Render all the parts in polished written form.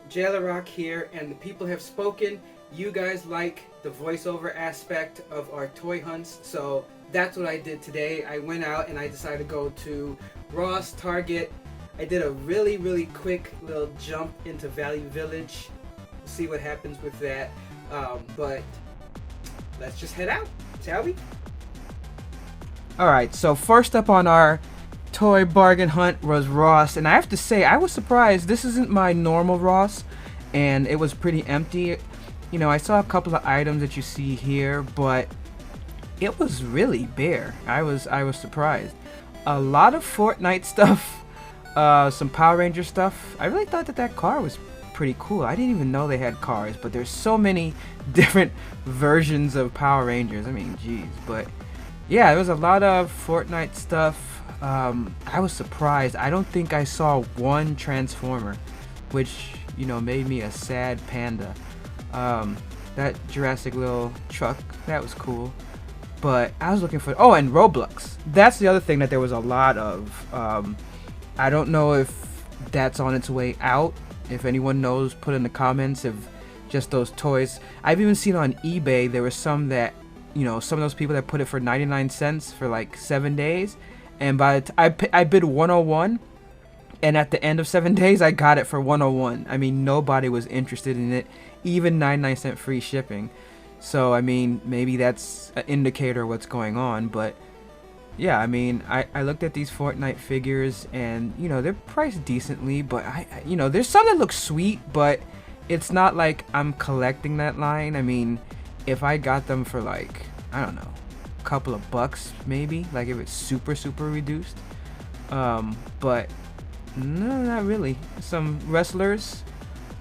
Jailer Rock here, and the people have spoken. You guys like the voiceover aspect of our toy hunts, so that's what I did today. I went out and I decided to go to Ross, Target. I did a really quick little jump into Value Village. We'll see what happens with that. But let's just head out, shall we? Alright, so first up on our toy bargain hunt was Ross, and I have to say I was surprised. This isn't my normal Ross, and it was pretty empty. You know, I saw a couple of items that you see here, but it was really bare. I was surprised. A lot of Fortnite stuff, some Power Ranger stuff. I really thought that car was pretty cool. I didn't even know they had cars, but there's so many different versions of Power Rangers. I mean, geez, but yeah, there was a lot of Fortnite stuff. I was surprised. I don't think I saw one Transformer, which, you know, made me a sad panda. That Jurassic little truck, that was cool. But I was looking for, oh, and Roblox. That's the other thing that there was a lot of. I don't know if that's on its way out. If anyone knows, put in the comments if just those toys. I've even seen on eBay, there were some that, you know, some of those people that put it for 99 cents for like 7 days. And by the I bid 101, and at the end of 7 days, I got it for 101. I mean, nobody was interested in it, even 99-cent free shipping. So, I mean, maybe that's an indicator of what's going on. But, yeah, I mean, I looked at these Fortnite figures, and, you know, they're priced decently. But, you know, there's some that look sweet, but it's not like I'm collecting that line. I mean, if I got them for, like, I don't know, couple of bucks maybe, like if it's super reduced, but no, not really. Some wrestlers,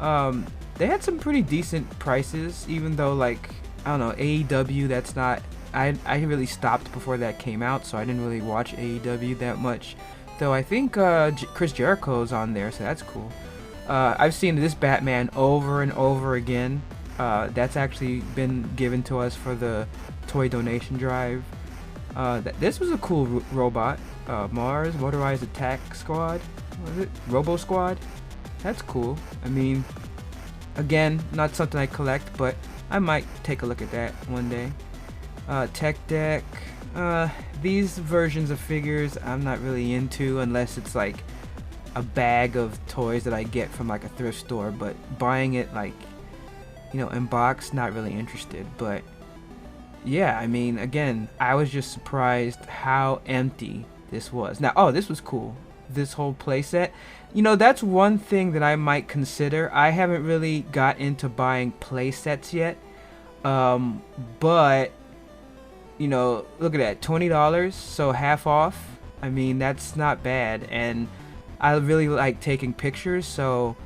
they had some pretty decent prices, even though, like, I don't know, AEW, that's not, I really stopped before that came out, so I didn't really watch AEW that much, though I think Chris Jericho's on there, so that's cool. I've seen this Batman over and over again. That's actually been given to us for the toy donation drive. This was a cool robot. Mars Motorized Attack Squad. What was it? Robo Squad. That's cool. I mean, again, not something I collect, but I might take a look at that one day. Tech Deck. These versions of figures I'm not really into unless it's like a bag of toys that I get from like a thrift store, but buying it like, you know, in box, not really interested. But yeah, I mean, again, I was just surprised how empty this was. Now, oh, this was cool. This whole playset. You know, that's one thing that I might consider. I haven't really got into buying playsets yet. But, you know, look at that. $20, so half off. I mean, that's not bad. And I really like taking pictures, so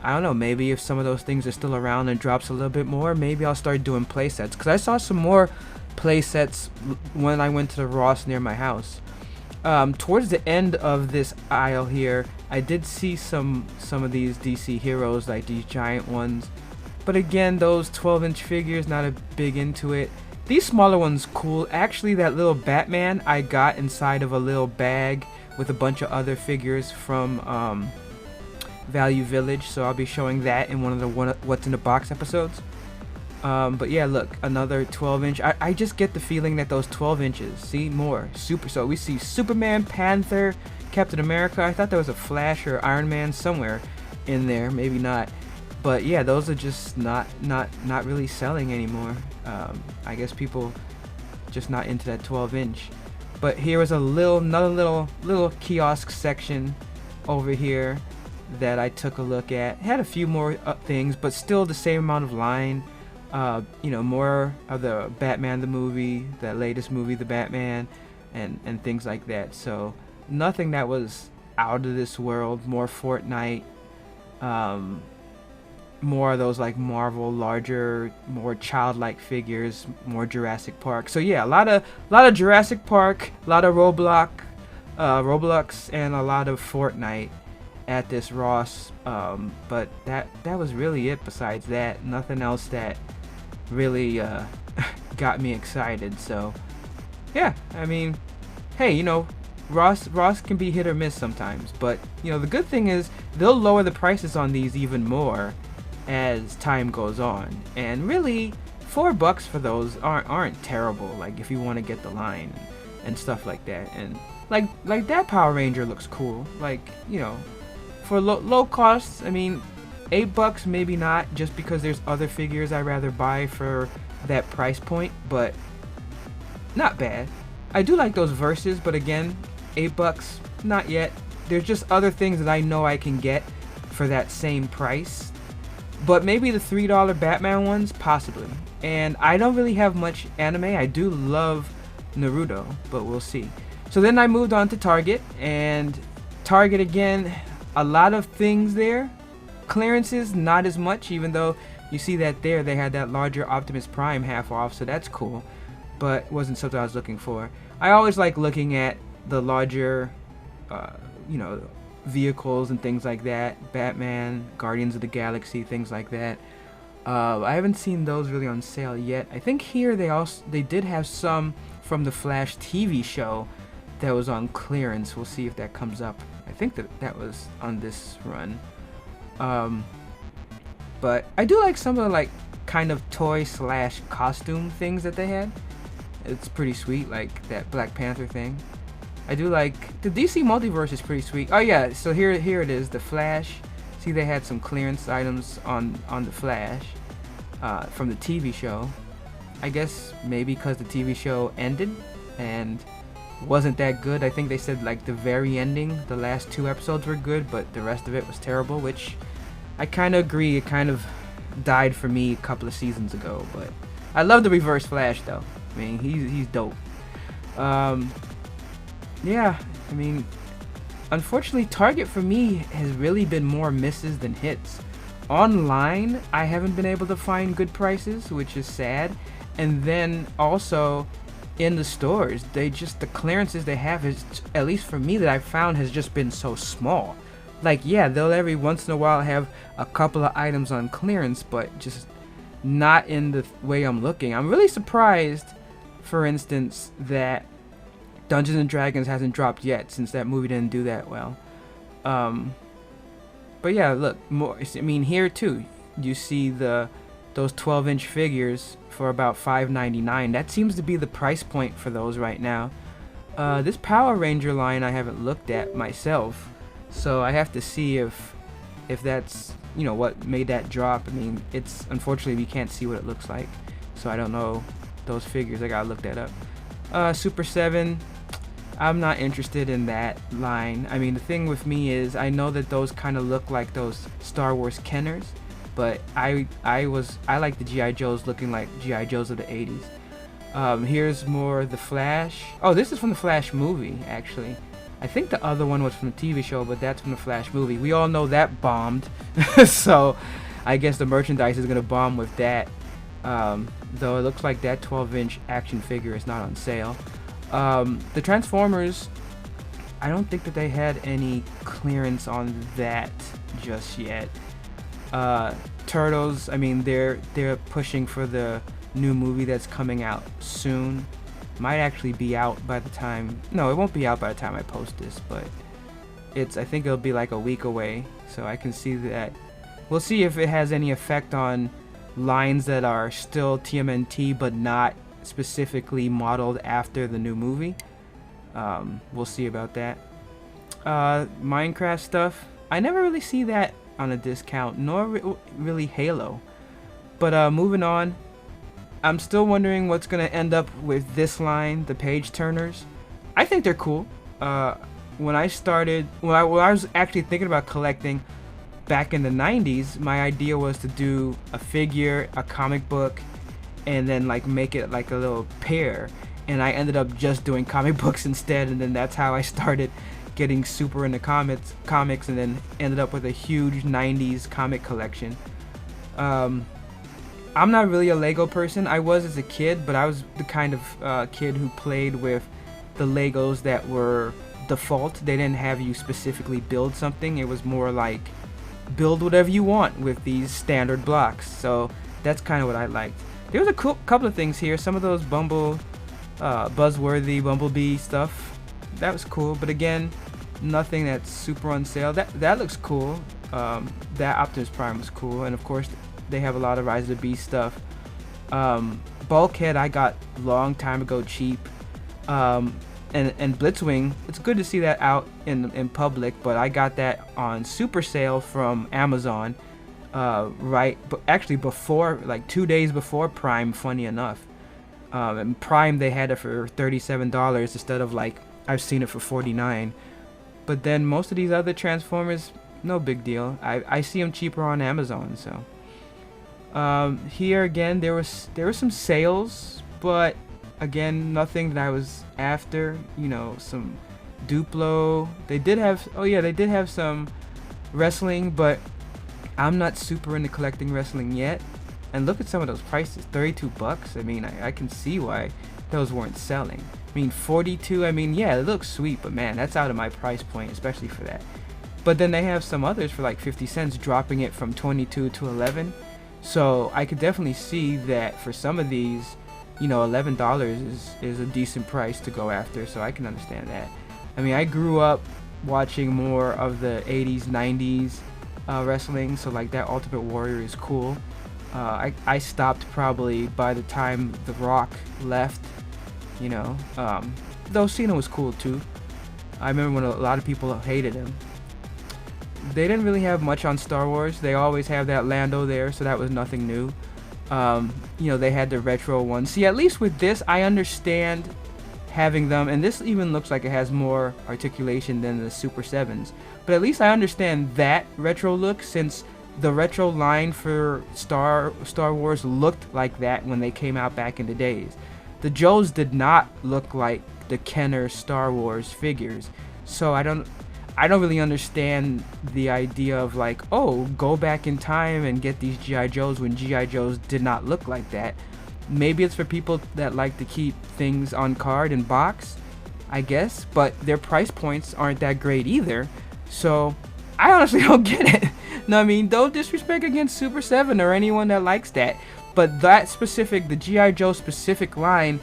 I don't know, maybe if some of those things are still around and drops a little bit more, maybe I'll start doing playsets. Because I saw some more playsets when I went to the Ross near my house. Towards the end of this aisle here, I did see some of these DC heroes, like these giant ones. But again, those 12-inch figures, not a big into it. These smaller ones, cool. Actually, that little Batman I got inside of a little bag with a bunch of other figures from Value Village, so I'll be showing that in one of the What's in the Box episodes. But yeah, look, another 12-inch. I just get the feeling that those 12 inches, see, more super. So we see Superman, Panther, Captain America. I thought there was a Flash or Iron Man somewhere in there, maybe not. But yeah, those are just not really selling anymore. I guess people just not into that 12-inch. But here was another little kiosk section over here that I took a look at. Had a few more things, but still the same amount of line. You know, more of the Batman the movie, the latest movie, the Batman, and things like that. So nothing that was out of this world. More Fortnite, more of those like Marvel, larger, more childlike figures, more Jurassic Park. So yeah, a lot of Jurassic Park, a lot of Roblox, and a lot of Fortnite at this Ross. But that was really it. Besides that, nothing else that really got me excited. So yeah, I mean, hey, you know, Ross can be hit or miss sometimes, but you know, the good thing is they'll lower the prices on these even more as time goes on. And really, $4 for those aren't terrible. Like if you want to get the line and stuff like that. And like that Power Ranger looks cool. Like, you know, for low costs, I mean, $8 maybe not, just because there's other figures I'd rather buy for that price point, but not bad. I do like those verses, but again, $8, not yet. There's just other things that I know I can get for that same price, but maybe the $3 Batman ones, possibly. And I don't really have much anime. I do love Naruto, but we'll see. So then I moved on to Target, and Target again, a lot of things there. Clearances, not as much, even though you see that there they had that larger Optimus Prime half off, so that's cool, but wasn't something I was looking for. I always like looking at the larger, you know, vehicles and things like that. Batman, Guardians of the Galaxy, things like that. I haven't seen those really on sale yet. I think here they did have some from the Flash TV show that was on clearance. We'll see if that comes up. I think that was on this run. But I do like some of the like kind of toy / costume things that they had. It's pretty sweet, like that Black Panther thing. I do like the DC Multiverse is pretty sweet. Oh yeah, so here it is, the Flash. See, they had some clearance items on the Flash from the TV show. I guess maybe because the TV show ended and wasn't that good. I think they said like the very ending, the last 2 episodes were good, but the rest of it was terrible, which I kind of agree. It kind of died for me a couple of seasons ago, but I love the Reverse Flash though. I mean, he's dope. Yeah, I mean, unfortunately, Target for me has really been more misses than hits. Online, I haven't been able to find good prices, which is sad. And then also in the stores, the clearances they have is, at least for me that I've found, has just been so small. Like, yeah, they'll every once in a while have a couple of items on clearance, but just not in the way I'm looking. I'm really surprised, for instance, that Dungeons and Dragons hasn't dropped yet, since that movie didn't do that well. But yeah, look, more. I mean, here too, you see those 12-inch figures for about $5.99. That seems to be the price point for those right now. This Power Ranger line I haven't looked at myself, so I have to see if that's, you know, what made that drop. I mean, it's unfortunately we can't see what it looks like, so I don't know those figures. I gotta look that up. Super 7, I'm not interested in that line. I mean, the thing with me is I know that those kind of look like those Star Wars Kenners, but I like the G.I. Joes looking like G.I. Joes of the 80s. Here's more the Flash. Oh, this is from the Flash movie, actually. I think the other one was from the TV show, but that's from the Flash movie. We all know that bombed, so I guess the merchandise is gonna bomb with that. Though it looks like that 12-inch action figure is not on sale. The Transformers, I don't think that they had any clearance on that just yet. Turtles, I mean, they're pushing for the new movie that's coming out soon. Might actually be out by the time, no, it won't be out by the time I post this, but I think it'll be like a week away, so I can see that. We'll see if it has any effect on lines that are still TMNT but not specifically modeled after the new movie. We'll see about that. Minecraft stuff, I never really see that on a discount, nor really Halo. But moving on, I'm still wondering what's gonna end up with this line, the page turners. I think they're cool. When I was actually thinking about collecting back in the 90s, my idea was to do a figure, a comic book, and then like make it like a little pair. And I ended up just doing comic books instead, and then that's how I started getting super into comics, and then ended up with a huge 90s comic collection. I'm not really a Lego person. I was as a kid, but I was the kind of kid who played with the Legos that were default. They didn't have you specifically build something. It was more like build whatever you want with these standard blocks. So that's kind of what I liked. There was a couple of things here. Some of those Buzzworthy Bumblebee stuff, that was cool. But again, nothing that's super on sale. That looks cool. That Optimus Prime was cool, and of course they have a lot of Rise of the Beast stuff. Bulkhead I got long time ago cheap. And Blitzwing, it's good to see that out in public, but I got that on super sale from Amazon, actually before, like 2 days before Prime, funny enough. And Prime, they had it for $37 instead of, like, I've seen it for $49. But then most of these other Transformers, no big deal. I see them cheaper on Amazon, so. Here again, there were some sales, but again, nothing that I was after. You know, some Duplo. They did have some wrestling, but I'm not super into collecting wrestling yet. And look at some of those prices, $32. I mean, I can see why those weren't selling. I mean, 42, I mean, yeah, it looks sweet, but man, that's out of my price point, especially for that. But then they have some others for like 50 cents, dropping it from 22 to 11. So I could definitely see that for some of these, you know, $11 is a decent price to go after, so I can understand that. I mean, I grew up watching more of the 80s, 90s wrestling, so like that Ultimate Warrior is cool. I stopped probably by the time The Rock left, you know, though Cena was cool too. I remember when a lot of people hated him. They didn't really have much on Star Wars. They always have that Lando there, so that was nothing new. You know, they had the retro ones. See, at least with this, I understand having them, and this even looks like it has more articulation than the Super 7s. But at least I understand that retro look, since the retro line for Star Wars looked like that when they came out back in the days. The Joes did not look like the Kenner Star Wars figures, so I don't really understand the idea of like, oh, go back in time and get these G.I. Joes when G.I. Joes did not look like that. Maybe it's for people that like to keep things on card and box, I guess, but their price points aren't that great either, so I honestly don't get it. No, I mean, don't disrespect against Super 7 or anyone that likes that, but that specific, the G.I. Joe specific line,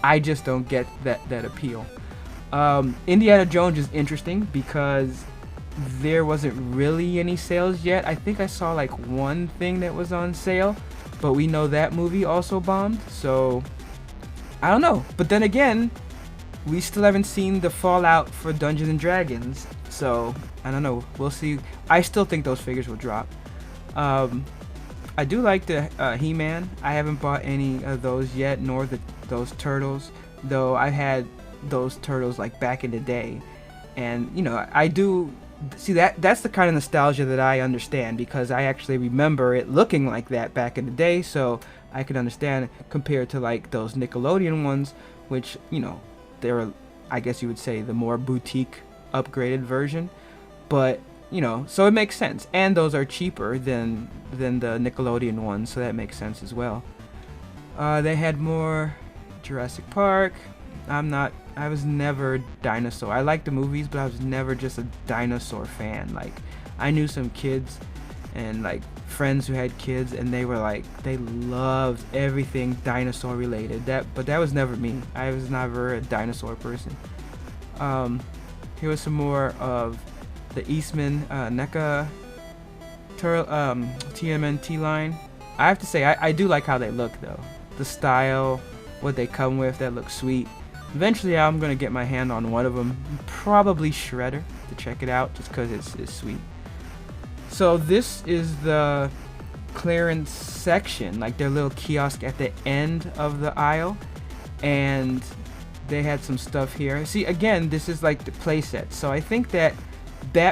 I just don't get that appeal. Indiana Jones is interesting because there wasn't really any sales yet. I think I saw like one thing that was on sale, but we know that movie also bombed, so I don't know. But then again, we still haven't seen the fallout for Dungeons and Dragons, so I don't know. We'll see. I still think those figures will drop. I do like the He-Man. I haven't bought any of those yet, nor those Turtles, though I had those Turtles like back in the day. And you know, I do see that's the kind of nostalgia that I understand, because I actually remember it looking like that back in the day, so I can understand compared to like those Nickelodeon ones, which, you know, they're, I guess you would say, the more boutique upgraded version. But you know, so it makes sense, and those are cheaper than the Nickelodeon ones, so that makes sense as well. They had more Jurassic Park. I was never a dinosaur. I like the movies, but I was never just a dinosaur fan. Like, I knew some kids and like friends who had kids, and they were like, they loved everything dinosaur related. But that was never me. I was never a dinosaur person. Here was some more of the Eastman NECA TMNT line. I have to say, I do like how they look though. The style, what they come with, that looks sweet. Eventually I'm gonna get my hand on one of them, probably Shredder, to check it out, just because it's sweet. So this is the clearance section, like their little kiosk at the end of the aisle, and they had some stuff here. See, again, this is like the play set, so I think that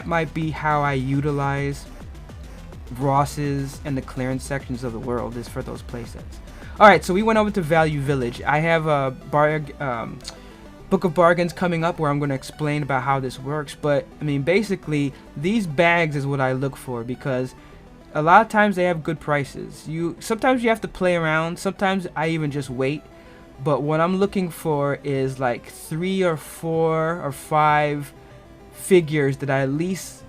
might be how I utilize Ross's and the clearance sections of the world, is for those play sets. Alright, so we went over to Value Village. I have a Book of Bargains coming up where I'm going to explain about how this works, but I mean, basically these bags is what I look for, because a lot of times they have good prices. Sometimes you have to play around, sometimes I even just wait, but what I'm looking for is like 3 or 4 or 5 figures that I at least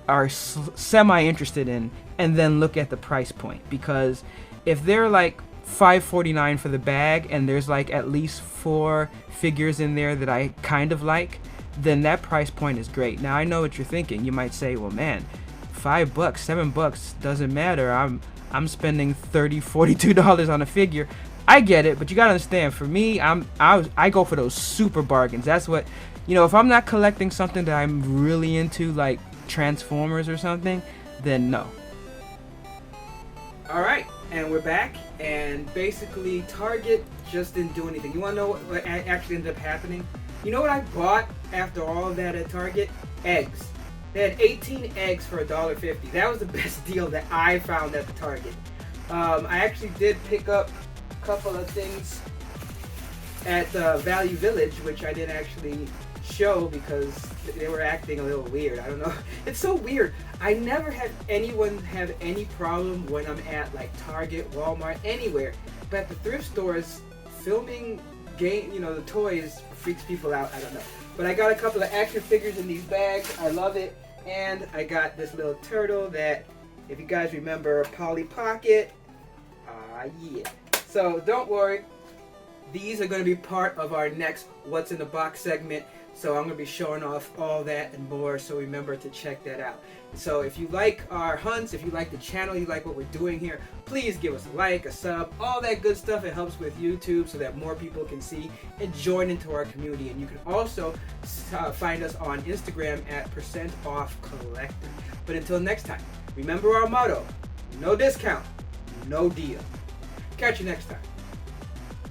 are semi interested in, and then look at the price point, because if they're like $5.49 for the bag and there's like at least 4 figures in there that I kind of like, then that price point is great. Now I know what you're thinking. You might say, well man, $5, $7 doesn't matter. I'm spending $42 on a figure. I get it, but you gotta understand. For me, I go for those super bargains. That's what, if I'm not collecting something that I'm really into, like Transformers or something, then no. All right, and we're back. And basically, Target just didn't do anything. You wanna know what actually ended up happening? You know what I bought after all of that at Target? Eggs. They had 18 eggs for $1.50. That was the best deal that I found at the Target. I actually did pick up a couple of things at Value Village, which I didn't actually show because they were acting a little weird. I don't know. It's so weird. I never had anyone have any problem when I'm at like Target, Walmart, anywhere. But at the thrift stores, filming the toys freaks people out. I don't know. But I got a couple of action figures in these bags. I love it. And I got this little turtle that, if you guys remember, Polly Pocket. Yeah. So don't worry. These are going to be part of our next What's in the Box segment. So I'm going to be showing off all that and more. So remember to check that out. So if you like our hunts, if you like the channel, you like what we're doing here, please give us a like, a sub, all that good stuff. It helps with YouTube so that more people can see and join into our community. And you can also find us on Instagram at %OffCollector. But until next time, remember our motto: no discount, no deal. Catch you next time.